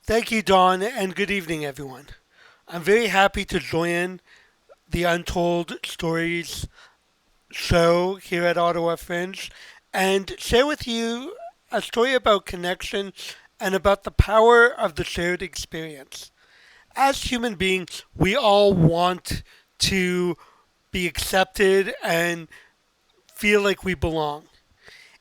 Thank you, Dawn, and good evening, everyone. I'm very happy to join the Untold Stories show here at Ottawa Fringe and share with you a story about connection and about the power of the shared experience. As human beings, we all want to be accepted and feel like we belong.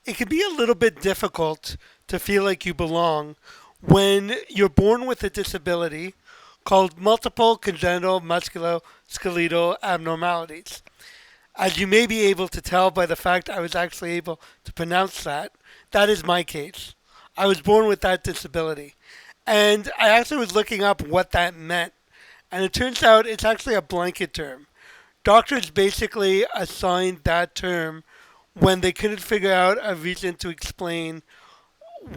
It can be a little bit difficult to feel like you belong when you're born with a disability called multiple congenital musculoskeletal abnormalities. As you may be able to tell by the fact I was actually able to pronounce that, that is my case. I was born with that disability. And I actually was looking up what that meant. And it turns out it's actually a blanket term. Doctors basically assigned that term when they couldn't figure out a reason to explain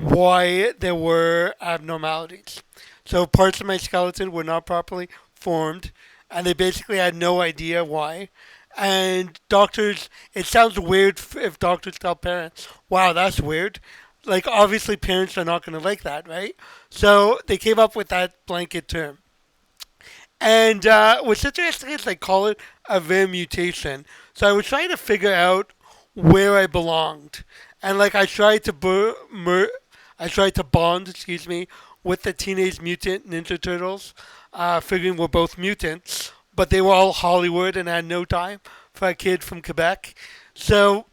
why there were abnormalities. So parts of my skeleton were not properly formed, and they basically had no idea why. And doctors, it sounds weird if doctors tell parents, wow, that's weird. Like, obviously, parents are not going to like that, right? So they came up with that blanket term. And what's interesting is they call it a rare mutation. So I was trying to figure out where I belonged, and like I tried to bond, excuse me, with the Teenage Mutant Ninja Turtles, figuring we're both mutants, but they were all Hollywood and had no time for a kid from Quebec. So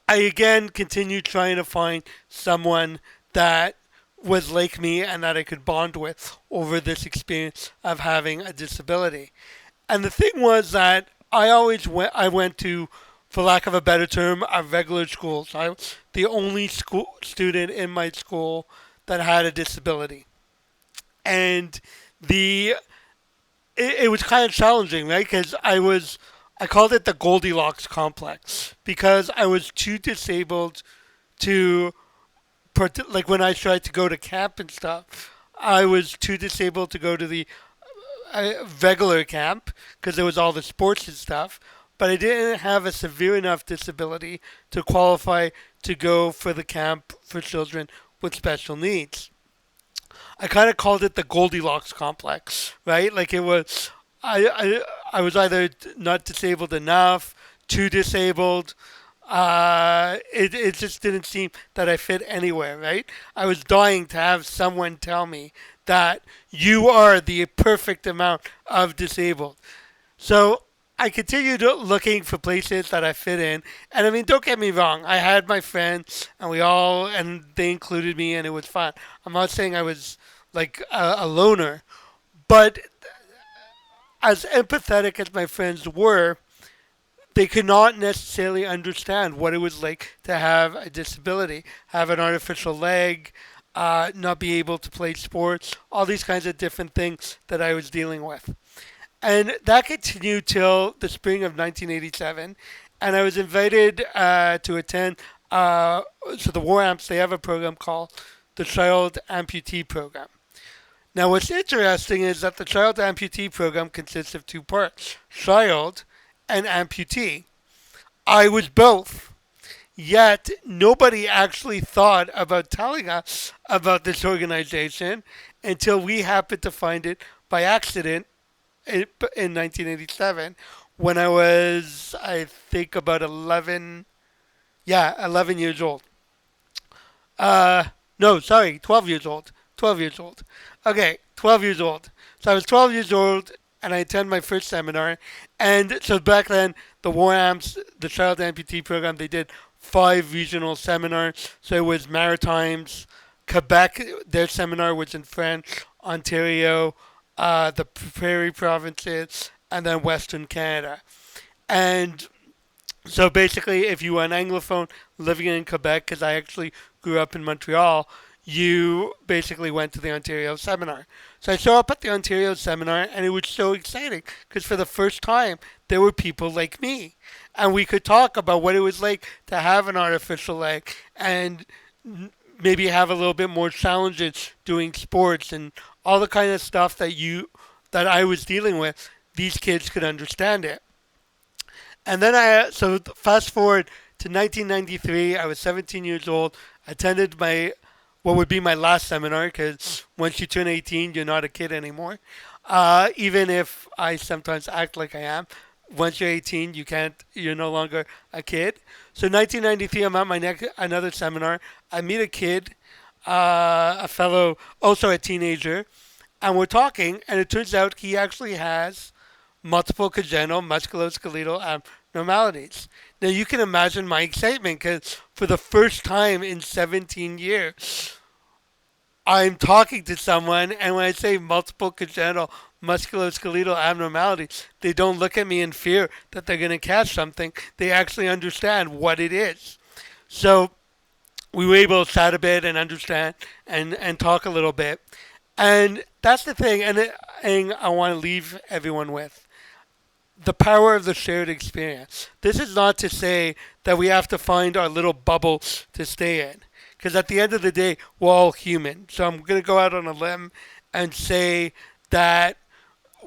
I again continued trying to find someone that was like me and that I could bond with over this experience of having a disability. And the thing was that I went to, for lack of a better term, a regular school. So I was the only school student in my school that had a disability. And the it was kind of challenging, right? Because I called it the Goldilocks complex because I was too disabled to like when I tried to go to camp and stuff. I was too disabled to go to the regular camp because there was all the sports and stuff. But I didn't have a severe enough disability to qualify to go for the camp for children with special needs. I kind of called it the Goldilocks complex, right? Like it was, I was either not disabled enough, too disabled. It just didn't seem that I fit anywhere, right? I was dying to have someone tell me that you are the perfect amount of disabled. So I continued looking for places that I fit in. And I mean, don't get me wrong. I had my friends and and they included me and it was fun. I'm not saying I was like a loner, but as empathetic as my friends were, they could not necessarily understand what it was like to have a disability, have an artificial leg, not be able to play sports, all these kinds of different things that I was dealing with. And that continued till the spring of 1987. And I was invited to attend, so the War Amps, they have a program called the Child Amputee Program. Now, what's interesting is that the Child Amputee Program consists of two parts, child and amputee. I was both. Yet, nobody actually thought about telling us about this organization until we happened to find it by accident in 1987 when I was, I think, about 11, yeah, 11 years old. Uh, no, sorry, 12 years old. 12 years old. Okay, 12 years old. So I was 12 years old and I attended my first seminar. And so back then, the WAMS, the Child Amputee Program, they did 5 regional seminars. So it was Maritimes, Quebec, their seminar was in French, Ontario, the Prairie provinces, and then Western Canada. And so basically, if you were an Anglophone living in Quebec, because I actually grew up in Montreal, you basically went to the Ontario seminar. So I showed up at the Ontario seminar, and it was so exciting because for the first time, there were people like me. And we could talk about what it was like to have an artificial leg and maybe have a little bit more challenges doing sports and all the kind of stuff that I was dealing with. These kids could understand it. And then so fast forward to 1993, I was 17 years old, attended what would be my last seminar because once you turn 18, you're not a kid anymore. Even if I sometimes act like I am, once you're 18, you're no longer a kid. So 1993, I'm at another seminar. I meet a kid, a fellow, also a teenager, and we're talking, and it turns out he actually has multiple congenital musculoskeletal abnormalities. Now you can imagine my excitement because for the first time in 17 years, I'm talking to someone, and when I say multiple congenital musculoskeletal abnormalities, they don't look at me in fear that they're going to catch something. They actually understand what it is. So we were able to chat a bit and understand and talk a little bit. And that's the thing, and the thing I want to leave everyone with the power of the shared experience. This is not to say that we have to find our little bubble to stay in. Because at the end of the day, we're all human. So I'm going to go out on a limb and say that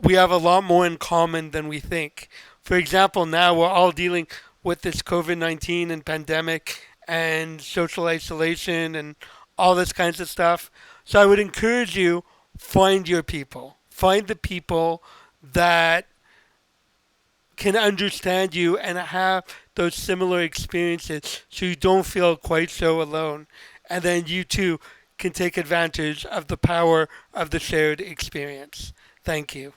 we have a lot more in common than we think. For example, now we're all dealing with this COVID-19 and pandemic and social isolation and all this kinds of stuff. So I would encourage you, find your people. Find the people that can understand you and have those similar experiences so you don't feel quite so alone. And then you too can take advantage of the power of the shared experience. Thank you.